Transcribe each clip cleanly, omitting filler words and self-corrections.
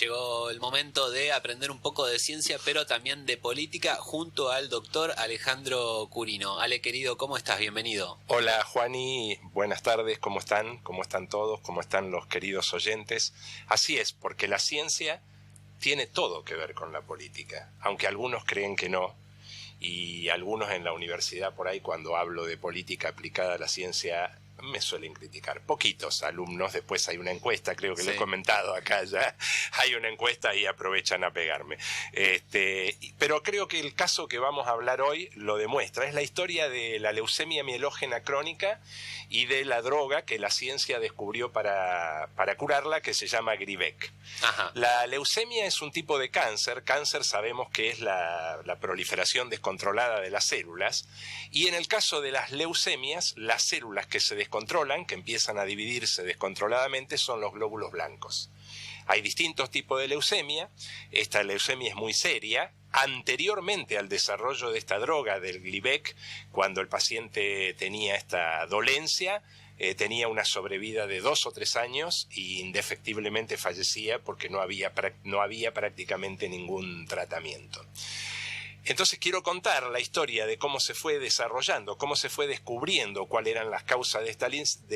Llegó el momento de aprender un poco de ciencia, pero también de política, junto al doctor Alejandro Curino. Ale, querido, ¿cómo estás? Bienvenido. Hola, Juani, buenas tardes, ¿cómo están? ¿Cómo están todos? ¿Cómo están los queridos oyentes? Así es, porque la ciencia tiene todo que ver con la política, aunque algunos creen que no, y algunos en la universidad por ahí, cuando hablo de política aplicada a la ciencia, me suelen criticar. Poquitos alumnos, después hay una encuesta, creo que lo he comentado acá ya, hay una encuesta y aprovechan a pegarme. Pero creo que el caso que vamos a hablar hoy lo demuestra. Es la historia de la leucemia mielógena crónica y de la droga que la ciencia descubrió para curarla, que se llama Gleevec. Ajá. La leucemia es un tipo de cáncer. Cáncer sabemos que es la proliferación descontrolada de las células, y en el caso de las leucemias, las células que se descontrolan, que empiezan a dividirse descontroladamente, son los glóbulos blancos. Hay distintos tipos de leucemia. Esta leucemia es muy seria. Anteriormente al desarrollo de esta droga del Gleevec, cuando el paciente tenía esta dolencia, tenía una sobrevida de 2 o 3 años y indefectiblemente fallecía porque no había prácticamente ningún tratamiento. Entonces quiero contar la historia de cómo se fue desarrollando, cómo se fue descubriendo cuáles eran las causas de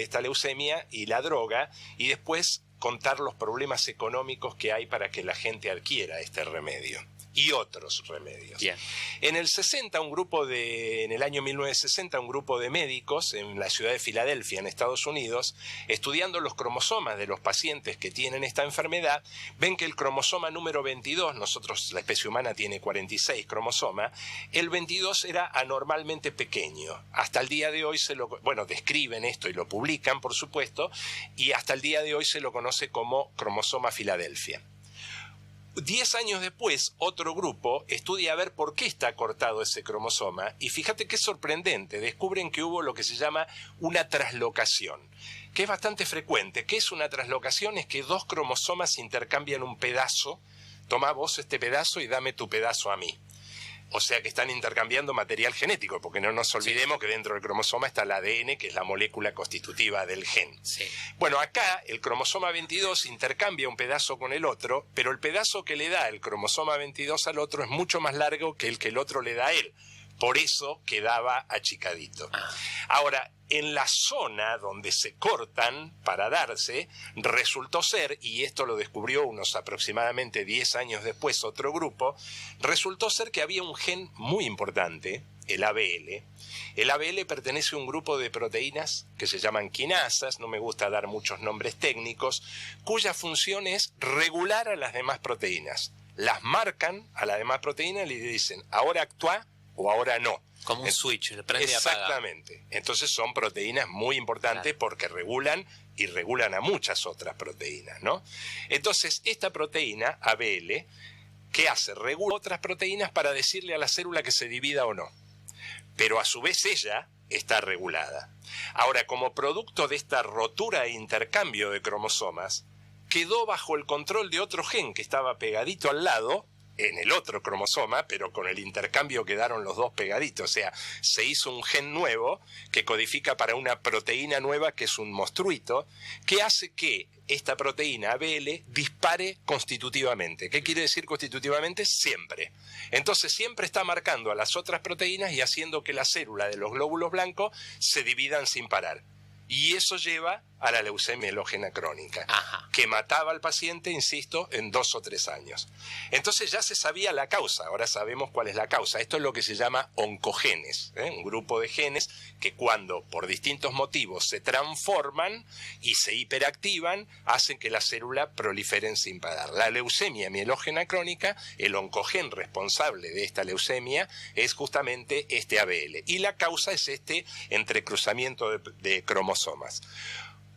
esta leucemia y la droga, y después contar los problemas económicos que hay para que la gente adquiera este remedio y otros remedios. Bien. En el año 1960, un grupo de médicos en la ciudad de Filadelfia, en Estados Unidos, estudiando los cromosomas de los pacientes que tienen esta enfermedad, ven que el cromosoma número 22, la especie humana tiene 46 cromosomas, el 22 era anormalmente pequeño. Hasta el día de hoy describen esto y lo publican, por supuesto, y hasta el día de hoy se lo conoce como cromosoma Filadelfia. 10 años después, otro grupo estudia a ver por qué está cortado ese cromosoma, y fíjate qué sorprendente, descubren que hubo lo que se llama una traslocación, que es bastante frecuente. ¿Qué es una traslocación? Es que 2 cromosomas intercambian un pedazo. Toma vos este pedazo y dame tu pedazo a mí. O sea que están intercambiando material genético, porque no nos olvidemos que dentro del cromosoma está el ADN, que es la molécula constitutiva del gen. Sí. Bueno, acá el cromosoma 22 intercambia un pedazo con el otro, pero el pedazo que le da el cromosoma 22 al otro es mucho más largo que el otro le da a él. Por eso quedaba achicadito. Ahora, en la zona donde se cortan para darse, resultó ser, y esto lo descubrió unos aproximadamente 10 años después otro grupo, resultó ser que había un gen muy importante, el ABL. El ABL pertenece a un grupo de proteínas que se llaman quinasas, no me gusta dar muchos nombres técnicos, cuya función es regular a las demás proteínas. Las marcan a las demás proteínas y le dicen, ahora actúa o ahora no. Como un switch, prende y apaga. Exactamente. Entonces son proteínas muy importantes, claro, porque regulan a muchas otras proteínas, ¿no? Entonces esta proteína, ABL, ¿qué hace? Regula otras proteínas para decirle a la célula que se divida o no. Pero a su vez ella está regulada. Ahora, como producto de esta rotura e intercambio de cromosomas, quedó bajo el control de otro gen que estaba pegadito al lado, en el otro cromosoma, pero con el intercambio quedaron los dos pegaditos. O sea, se hizo un gen nuevo que codifica para una proteína nueva que es un monstruito, que hace que esta proteína ABL dispare constitutivamente. ¿Qué quiere decir constitutivamente? Siempre. Entonces siempre está marcando a las otras proteínas y haciendo que la célula de los glóbulos blancos se dividan sin parar. Y eso lleva a la leucemia mielógena crónica, que mataba al paciente, insisto, en 2 o 3 años. Entonces ya se sabía la causa, ahora sabemos cuál es la causa. Esto es lo que se llama oncogenes, un grupo de genes que cuando por distintos motivos se transforman y se hiperactivan, hacen que la célula proliferen sin parar. La leucemia mielógena crónica, el oncogen responsable de esta leucemia es justamente este ABL, y la causa es este entrecruzamiento de cromosomas.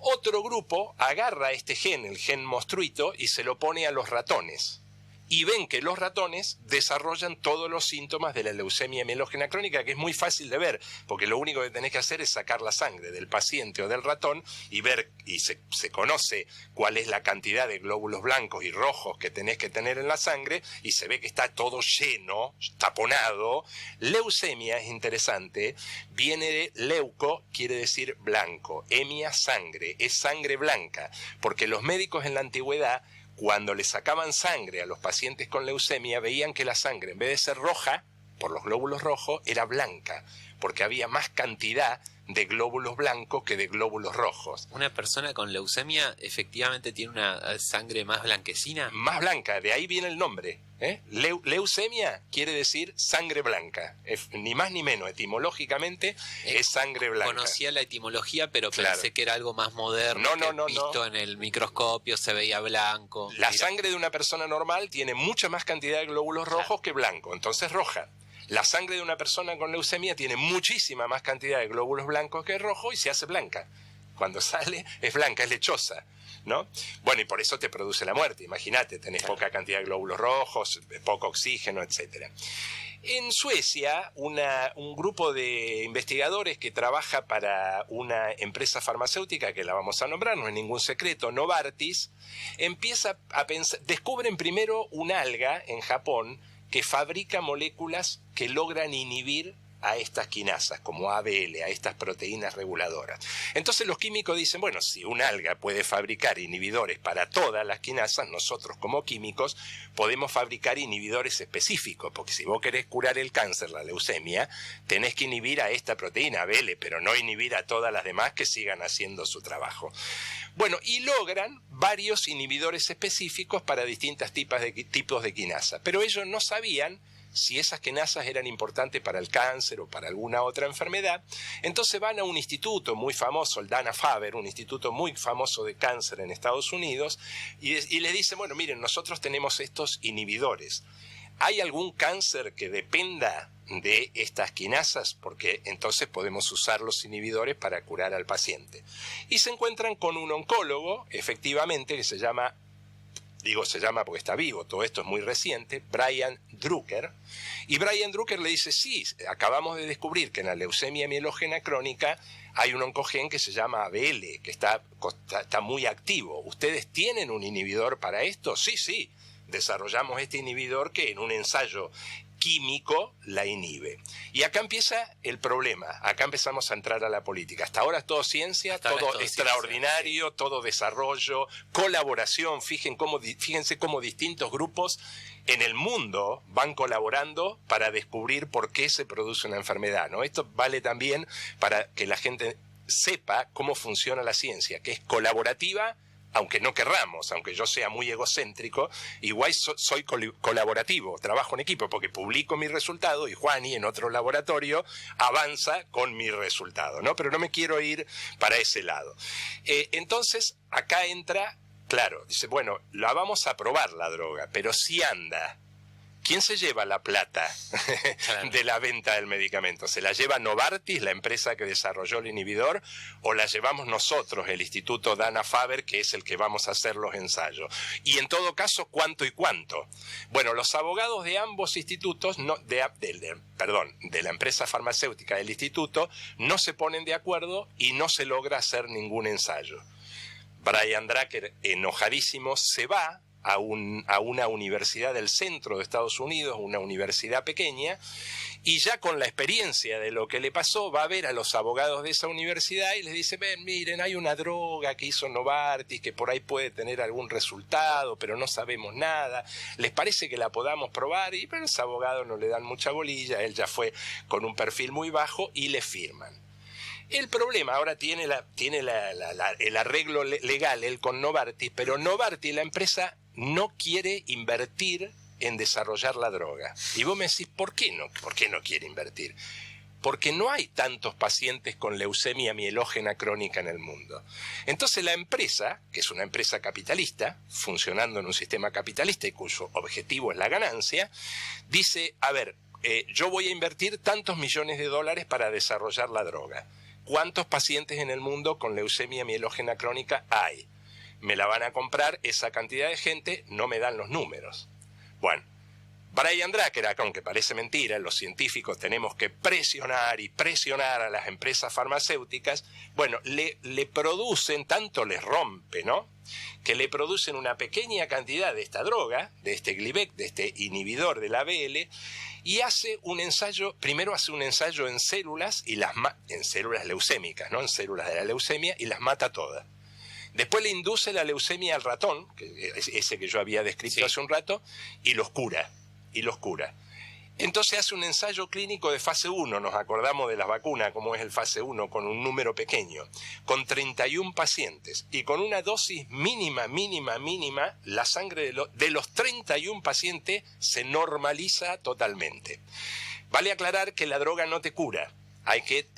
Otro grupo agarra este gen, el gen monstruito, y se lo pone a los ratones. Y ven que los ratones desarrollan todos los síntomas de la leucemia mielógena crónica, que es muy fácil de ver, porque lo único que tenés que hacer es sacar la sangre del paciente o del ratón y ver, y se conoce cuál es la cantidad de glóbulos blancos y rojos que tenés que tener en la sangre, y se ve que está todo lleno, taponado. Leucemia es interesante, viene de leuco, quiere decir blanco, hemia, sangre, es sangre blanca, porque los médicos en la antigüedad, cuando le sacaban sangre a los pacientes con leucemia, veían que la sangre, en vez de ser roja, por los glóbulos rojos, era blanca, porque había más cantidad de glóbulos blancos que de glóbulos rojos. ¿Una persona con leucemia efectivamente tiene una sangre más blanquecina? Más blanca, de ahí viene el nombre. Leucemia quiere decir sangre blanca, ni más ni menos, etimológicamente es sangre blanca. Conocía la etimología, pero Claro. Pensé que era algo más moderno, visto en el microscopio se veía blanco. La sangre de una persona normal tiene mucha más cantidad de glóbulos rojos que blanco, entonces roja. La sangre de una persona con leucemia tiene muchísima más cantidad de glóbulos blancos que rojo y se hace blanca. Cuando sale es blanca, es lechosa, ¿no? Bueno, y por eso te produce la muerte. Imagínate, tenés poca cantidad de glóbulos rojos, poco oxígeno, etc. En Suecia, un grupo de investigadores que trabaja para una empresa farmacéutica, que la vamos a nombrar, no es ningún secreto, Novartis, empieza a pensar, descubren primero un alga en Japón que fabrica moléculas que logran inhibir a estas quinasas, como ABL, a estas proteínas reguladoras. Entonces los químicos dicen, bueno, si un alga puede fabricar inhibidores para todas las quinasas, nosotros como químicos podemos fabricar inhibidores específicos, porque si vos querés curar el cáncer, la leucemia, tenés que inhibir a esta proteína ABL, pero no inhibir a todas las demás que sigan haciendo su trabajo. Bueno, y logran varios inhibidores específicos para distintos tipos de quinasa, pero ellos no sabían si esas quinasas eran importantes para el cáncer o para alguna otra enfermedad. Entonces van a un instituto muy famoso, el Dana-Farber, un instituto muy famoso de cáncer en Estados Unidos, y les dicen, bueno, miren, nosotros tenemos estos inhibidores. ¿Hay algún cáncer que dependa de estas quinasas? Porque entonces podemos usar los inhibidores para curar al paciente. Y se encuentran con un oncólogo, efectivamente, que se llama porque está vivo, todo esto es muy reciente, Brian Drucker, y Brian Drucker le dice, sí, acabamos de descubrir que en la leucemia mielógena crónica hay un oncogen que se llama ABL, que está muy activo. ¿Ustedes tienen un inhibidor para esto? Sí, desarrollamos este inhibidor que en un ensayo químico la inhibe. Y acá empieza el problema, acá empezamos a entrar a la política. Hasta ahora es todo ciencia, todo extraordinario, sí. Todo desarrollo, colaboración. Fíjense cómo distintos grupos en el mundo van colaborando para descubrir por qué se produce una enfermedad, ¿no? Esto vale también para que la gente sepa cómo funciona la ciencia, que es colaborativa, aunque no querramos, aunque yo sea muy egocéntrico, igual soy colaborativo, trabajo en equipo, porque publico mi resultado y Juani en otro laboratorio avanza con mi resultado, ¿no? Pero no me quiero ir para ese lado. Entonces, acá entra, claro, dice, bueno, la vamos a probar la droga, pero si anda, ¿quién se lleva la plata de la venta del medicamento? ¿Se la lleva Novartis, la empresa que desarrolló el inhibidor, o la llevamos nosotros, el Instituto Dana-Farber, que es el que vamos a hacer los ensayos? Y en todo caso, ¿cuánto y cuánto? Bueno, los abogados de ambos institutos, de la empresa farmacéutica del instituto, no se ponen de acuerdo y no se logra hacer ningún ensayo. Brian Drucker, enojadísimo, se va a una universidad del centro de Estados Unidos, una universidad pequeña, y ya con la experiencia de lo que le pasó, va a ver a los abogados de esa universidad y les dice, ven, miren, hay una droga que hizo Novartis, que por ahí puede tener algún resultado, pero no sabemos nada, ¿les parece que la podamos probar? Y pero los abogados no le dan mucha bolilla, él ya fue con un perfil muy bajo y le firman. El problema ahora tiene el arreglo legal, él con Novartis, pero Novartis, la empresa, no quiere invertir en desarrollar la droga. Y vos me decís, ¿por qué no quiere invertir? Porque no hay tantos pacientes con leucemia mielógena crónica en el mundo. Entonces la empresa, que es una empresa capitalista, funcionando en un sistema capitalista y cuyo objetivo es la ganancia, dice, a ver, yo voy a invertir tantos millones de dólares para desarrollar la droga. ¿Cuántos pacientes en el mundo con leucemia mielógena crónica hay? Me la van a comprar esa cantidad de gente, no me dan los números. Bueno, Brian Drucker, acá, aunque parece mentira, los científicos tenemos que presionar y presionar a las empresas farmacéuticas. Bueno, le producen, tanto les rompe, ¿no?, que le producen una pequeña cantidad de esta droga, de este Gleevec, de este inhibidor del ABL, y hace un ensayo, primero hace un ensayo en células, en células leucémicas, ¿no?, en células de la leucemia, y las mata todas. Después le induce la leucemia al ratón, que es ese que yo había descrito hace un rato, y los cura. Entonces hace un ensayo clínico de fase 1, nos acordamos de las vacunas, como es el fase 1, con un número pequeño, con 31 pacientes, y con una dosis mínima, la sangre de los 31 pacientes se normaliza totalmente. Vale aclarar que la droga no te cura.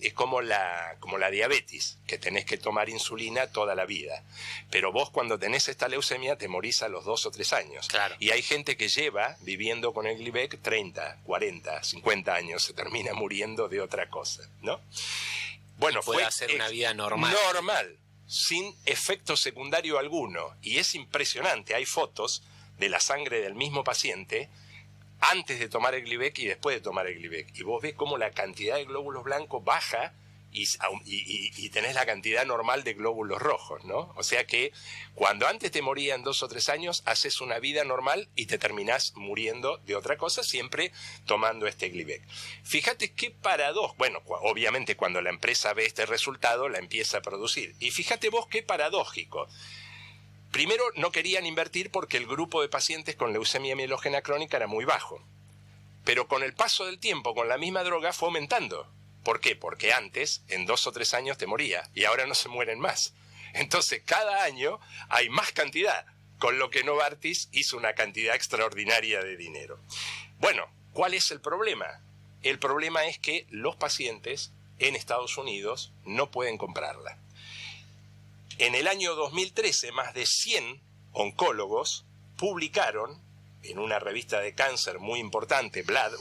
Es como la diabetes, que tenés que tomar insulina toda la vida. Pero vos cuando tenés esta leucemia te morís a los 2 o 3 años. Claro. Y hay gente que lleva viviendo con el Glivec 30, 40, 50 años, se termina muriendo de otra cosa, ¿no? Bueno, puede hacer una vida normal. Normal, sin efecto secundario alguno. Y es impresionante, hay fotos de la sangre del mismo paciente antes de tomar el Glivec y después de tomar el Glivec. Y vos ves cómo la cantidad de glóbulos blancos baja y tenés la cantidad normal de glóbulos rojos, ¿no? O sea que cuando antes te morían 2 o 3 años, haces una vida normal y te terminás muriendo de otra cosa, siempre tomando este Glivec. Fíjate qué paradoja. Bueno, obviamente cuando la empresa ve este resultado, la empieza a producir. Y fíjate vos qué paradójico. Primero, no querían invertir porque el grupo de pacientes con leucemia mielógena crónica era muy bajo. Pero con el paso del tiempo, con la misma droga, fue aumentando. ¿Por qué? Porque antes, en 2 o 3 años te moría, y ahora no se mueren más. Entonces, cada año hay más cantidad, con lo que Novartis hizo una cantidad extraordinaria de dinero. Bueno, ¿cuál es el problema? El problema es que los pacientes en Estados Unidos no pueden comprarla. En el año 2013, más de 100 oncólogos publicaron en una revista de cáncer muy importante, Blood,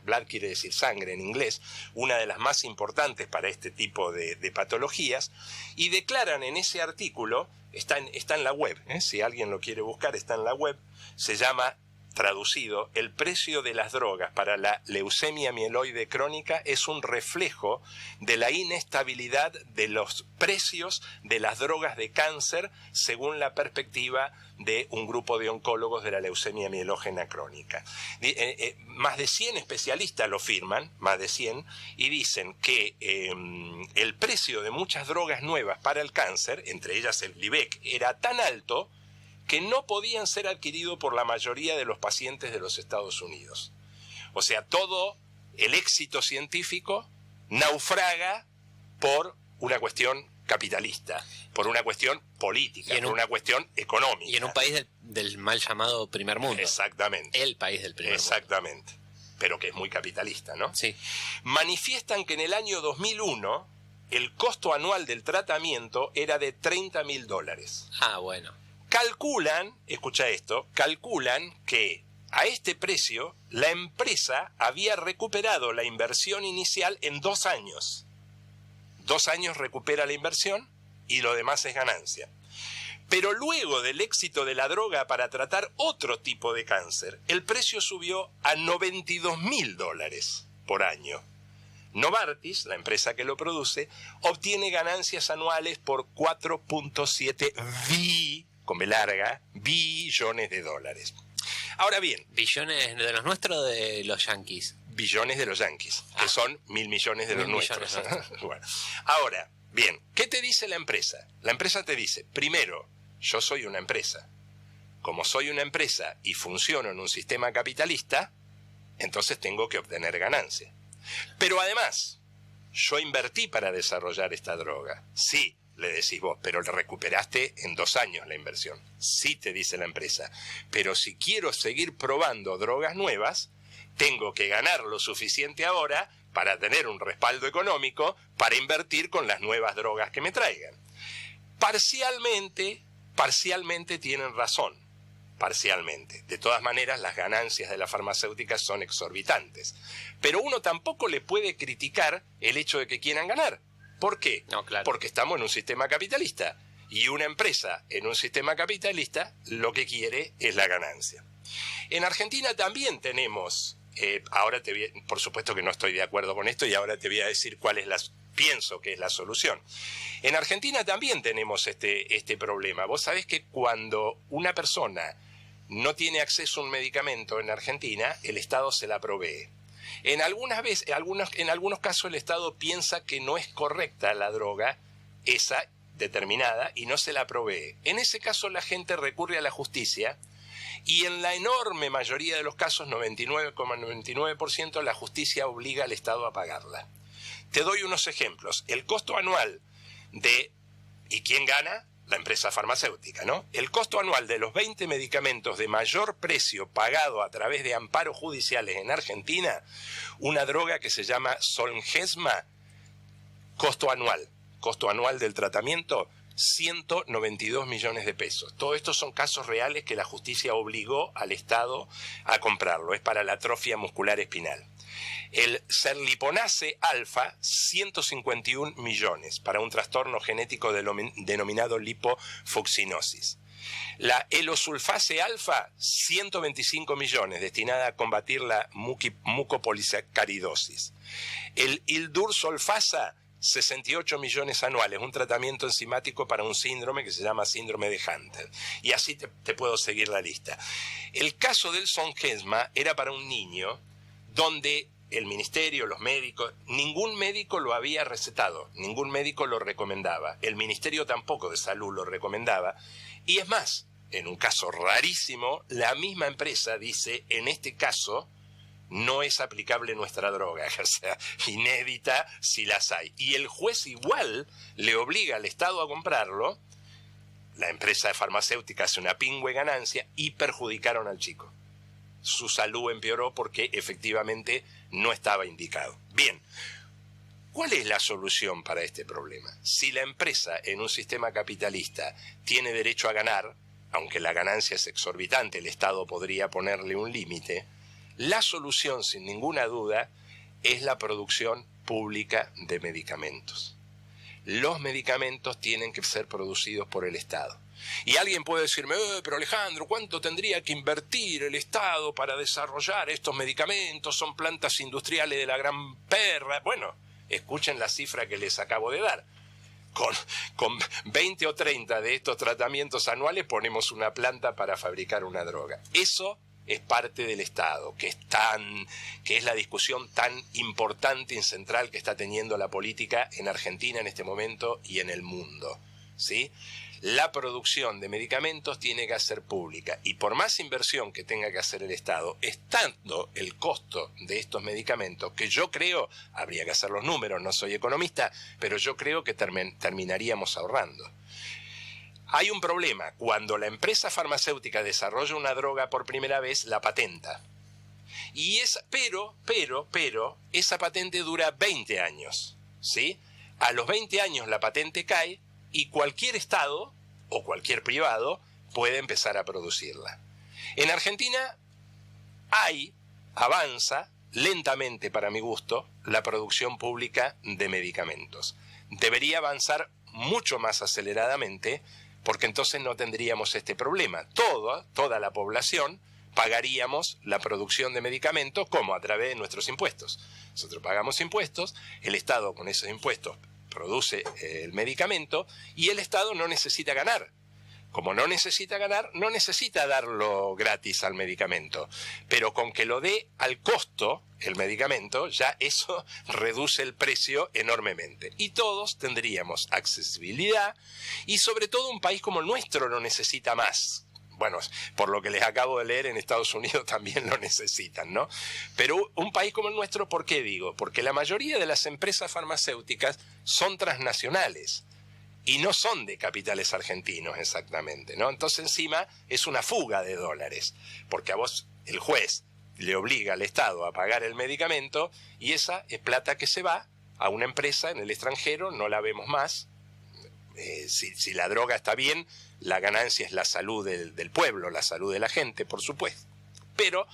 Blood quiere decir sangre en inglés, una de las más importantes para este tipo de patologías, y declaran en ese artículo, está en la web, si alguien lo quiere buscar, está en la web, se llama, traducido, el precio de las drogas para la leucemia mieloide crónica es un reflejo de la inestabilidad de los precios de las drogas de cáncer según la perspectiva de un grupo de oncólogos de la leucemia mielógena crónica. Más de 100 especialistas lo firman, más de 100, y dicen que el precio de muchas drogas nuevas para el cáncer, entre ellas el Glivec, era tan alto que no podían ser adquiridos por la mayoría de los pacientes de los Estados Unidos. O sea, todo el éxito científico naufraga por una cuestión capitalista, por una cuestión política, por una cuestión económica. Y en un país del mal llamado primer mundo. Exactamente. El país del primer mundo. Exactamente. Pero que es muy capitalista, ¿no? Sí. Manifiestan que en el año 2001 el costo anual del tratamiento era de $30.000. Ah, bueno. Calculan, escucha esto, calculan que a este precio la empresa había recuperado la inversión inicial en 2 años. 2 años recupera la inversión y lo demás es ganancia. Pero luego del éxito de la droga para tratar otro tipo de cáncer, el precio subió a $92.000 por año. Novartis, la empresa que lo produce, obtiene ganancias anuales por 4.7 billones de dólares. Ahora bien, ¿billones de los nuestros o de los yanquis? Billones de los yanquis, que son 1.000 millones de los nuestros. Bueno, ahora, bien, ¿qué te dice la empresa? La empresa te dice, primero, yo soy una empresa. Como soy una empresa y funciono en un sistema capitalista, entonces tengo que obtener ganancia. Pero además, yo invertí para desarrollar esta droga. Sí, le decís vos, pero le recuperaste en 2 años la inversión. Sí, te dice la empresa. Pero si quiero seguir probando drogas nuevas, tengo que ganar lo suficiente ahora para tener un respaldo económico para invertir con las nuevas drogas que me traigan. Parcialmente tienen razón. Parcialmente. De todas maneras, las ganancias de las farmacéuticas son exorbitantes. Pero uno tampoco le puede criticar el hecho de que quieran ganar. ¿Por qué? No, claro. Porque estamos en un sistema capitalista. Y una empresa en un sistema capitalista lo que quiere es la ganancia. En Argentina también tenemos, por supuesto que no estoy de acuerdo con esto y ahora te voy a decir cuál es pienso que es la solución. En Argentina también tenemos este problema. Vos sabés que cuando una persona no tiene acceso a un medicamento en Argentina, el Estado se la provee. En algunos casos el Estado piensa que no es correcta la droga esa, determinada y no se la provee. En ese caso la gente recurre a la justicia y en la enorme mayoría de los casos, 99,99%, la justicia obliga al Estado a pagarla. Te doy unos ejemplos. El costo anual de... ¿Y quién gana? La empresa farmacéutica, ¿no? El costo anual de los 20 medicamentos de mayor precio pagado a través de amparos judiciales en Argentina, una droga que se llama Zolgensma, costo anual del tratamiento, 192 millones de pesos. Todo esto son casos reales que la justicia obligó al Estado a comprarlo. Es para la atrofia muscular espinal. El serliponase alfa, 151 millones para un trastorno genético denominado lipofucsinosis. La elosulfase alfa, 125 millones, destinada a combatir la mucopolisacaridosis. El ildursulfasa, 68 millones anuales, un tratamiento enzimático para un síndrome que se llama síndrome de Hunter. Y así te puedo seguir la lista. El caso del Zolgensma era para un niño donde el ministerio, los médicos, ningún médico lo había recetado, ningún médico lo recomendaba, el Ministerio tampoco de Salud lo recomendaba, y es más, en un caso rarísimo, la misma empresa dice, en este caso no es aplicable nuestra droga, o sea, inédita si las hay, y el juez igual le obliga al Estado a comprarlo, la empresa farmacéutica hace una pingüe ganancia y perjudicaron al chico. Su salud empeoró porque efectivamente no estaba indicado. Bien, ¿cuál es la solución para este problema? Si la empresa en un sistema capitalista tiene derecho a ganar, aunque la ganancia es exorbitante, el Estado podría ponerle un límite, la solución sin ninguna duda es la producción pública de medicamentos. Los medicamentos tienen que ser producidos por el Estado. Y alguien puede decirme, pero Alejandro, ¿cuánto tendría que invertir el Estado para desarrollar estos medicamentos? Son plantas industriales de la gran perra. Bueno, escuchen la cifra que les acabo de dar. Con 20 o 30 de estos tratamientos anuales ponemos una planta para fabricar una droga. Eso es parte del Estado, que es la discusión tan importante y central que está teniendo la política en Argentina en este momento y en el mundo, ¿sí? La producción de medicamentos tiene que ser pública y por más inversión que tenga que hacer el Estado, estando el costo de estos medicamentos, que yo creo, habría que hacer los números, no soy economista, pero yo creo que terminaríamos ahorrando. Hay un problema, cuando la empresa farmacéutica desarrolla una droga por primera vez, la patenta. Y pero, esa patente dura 20 años, ¿sí? A los 20 años la patente cae y cualquier Estado o cualquier privado puede empezar a producirla. En Argentina avanza lentamente para mi gusto la producción pública de medicamentos. Debería avanzar mucho más aceleradamente porque entonces no tendríamos este problema. Toda la población pagaríamos la producción de medicamentos como a través de nuestros impuestos. Nosotros pagamos impuestos, el Estado con esos impuestos produce el medicamento y el Estado no necesita ganar. Como no necesita ganar, no necesita darlo gratis al medicamento. Pero con que lo dé al costo, el medicamento, ya eso reduce el precio enormemente. Y todos tendríamos accesibilidad y sobre todo un país como el nuestro lo necesita más. Bueno, por lo que les acabo de leer, en Estados Unidos también lo necesitan, ¿no? Pero un país como el nuestro, ¿por qué digo? Porque la mayoría de las empresas farmacéuticas son transnacionales y no son de capitales argentinos exactamente, ¿no? Entonces encima es una fuga de dólares, porque a vos el juez le obliga al Estado a pagar el medicamento y esa es plata que se va a una empresa en el extranjero, no la vemos más. Si la droga está bien, la ganancia es la salud del pueblo, la salud de la gente, por supuesto. Pero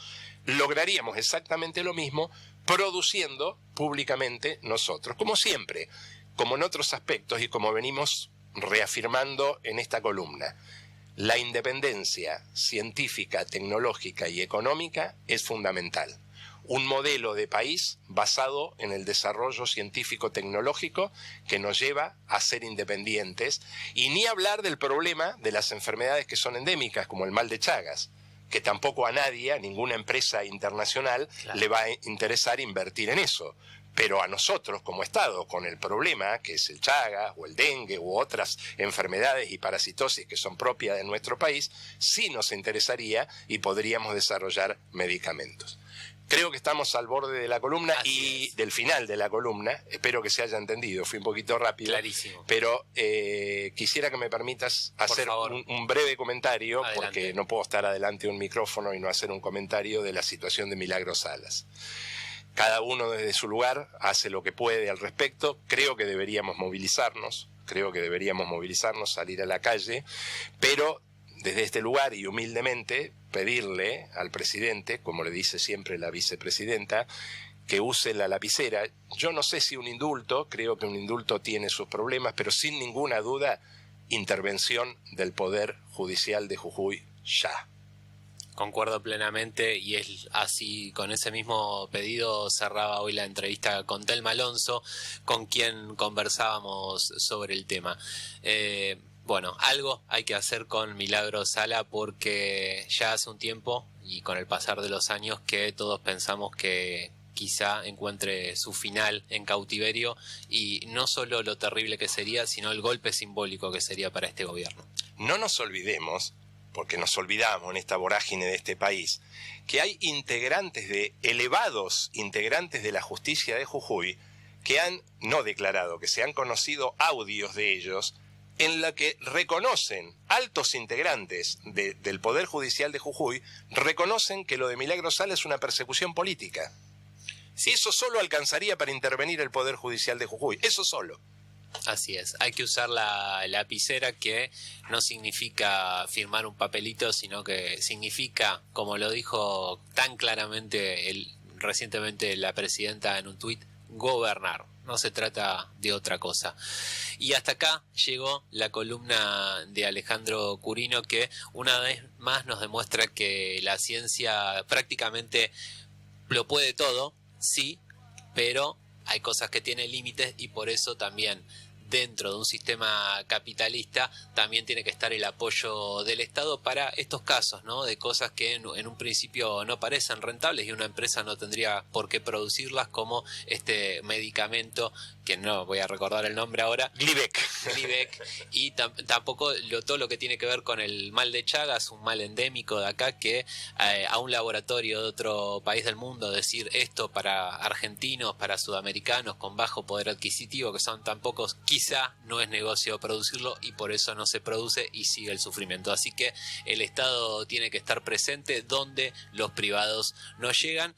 lograríamos exactamente lo mismo produciendo públicamente nosotros, como siempre, como en otros aspectos y como venimos reafirmando en esta columna. La independencia científica, tecnológica y económica es fundamental. Un modelo de país basado en el desarrollo científico-tecnológico que nos lleva a ser independientes y ni hablar del problema de las enfermedades que son endémicas como el mal de Chagas, que tampoco a nadie, a ninguna empresa internacional le va a interesar invertir en eso, Pero a nosotros como Estado, con el problema que es el Chagas o el dengue u otras enfermedades y parasitosis que son propias de nuestro país, sí nos interesaría y podríamos desarrollar medicamentos. Creo que estamos al borde de la columna y del final de la columna. Espero que se haya entendido, fui un poquito rápido. Clarísimo. Pero quisiera que me permitas hacer un breve comentario. Adelante. Porque no puedo estar adelante de un micrófono y no hacer un comentario de la situación de Milagros Salas. Cada uno desde su lugar hace lo que puede al respecto. Creo que deberíamos movilizarnos, salir a la calle, pero desde este lugar y humildemente pedirle al presidente, como le dice siempre la vicepresidenta, que use la lapicera. Yo no sé si un indulto, creo que un indulto tiene sus problemas, pero sin ninguna duda, intervención del Poder Judicial de Jujuy ya. Concuerdo plenamente y es así, con ese mismo pedido cerraba hoy la entrevista con Telma Alonso, con quien conversábamos sobre el tema. Bueno, algo hay que hacer con Milagros Sala porque ya hace un tiempo y con el pasar de los años que todos pensamos que quizá encuentre su final en cautiverio y no solo lo terrible que sería, sino el golpe simbólico que sería para este gobierno. No nos olvidemos, porque nos olvidamos en esta vorágine de este país, que hay elevados integrantes de la justicia de Jujuy que han no declarado, que se han conocido audios de ellos en la que reconocen, altos integrantes del Poder Judicial de Jujuy, reconocen que lo de Milagros Sala es una persecución política. Sí. Eso solo alcanzaría para intervenir el Poder Judicial de Jujuy, eso solo. Así es, hay que usar la lapicera, que no significa firmar un papelito, sino que significa, como lo dijo tan claramente recientemente la presidenta en un tuit, gobernar. No se trata de otra cosa. Y hasta acá llegó la columna de Alejandro Curino, que una vez más nos demuestra que la ciencia prácticamente lo puede todo, sí, pero hay cosas que tienen límites y por eso también dentro de un sistema capitalista también tiene que estar el apoyo del Estado para estos casos, ¿no? De cosas que en un principio no parecen rentables y una empresa no tendría por qué producirlas, como este medicamento que no voy a recordar el nombre ahora, Glivec, y tampoco todo lo que tiene que ver con el mal de Chagas, un mal endémico de acá, que a un laboratorio de otro país del mundo decir esto para argentinos, para sudamericanos con bajo poder adquisitivo, que son tan pocos, quizá no es negocio producirlo y por eso no se produce y sigue el sufrimiento. Así que el Estado tiene que estar presente donde los privados no llegan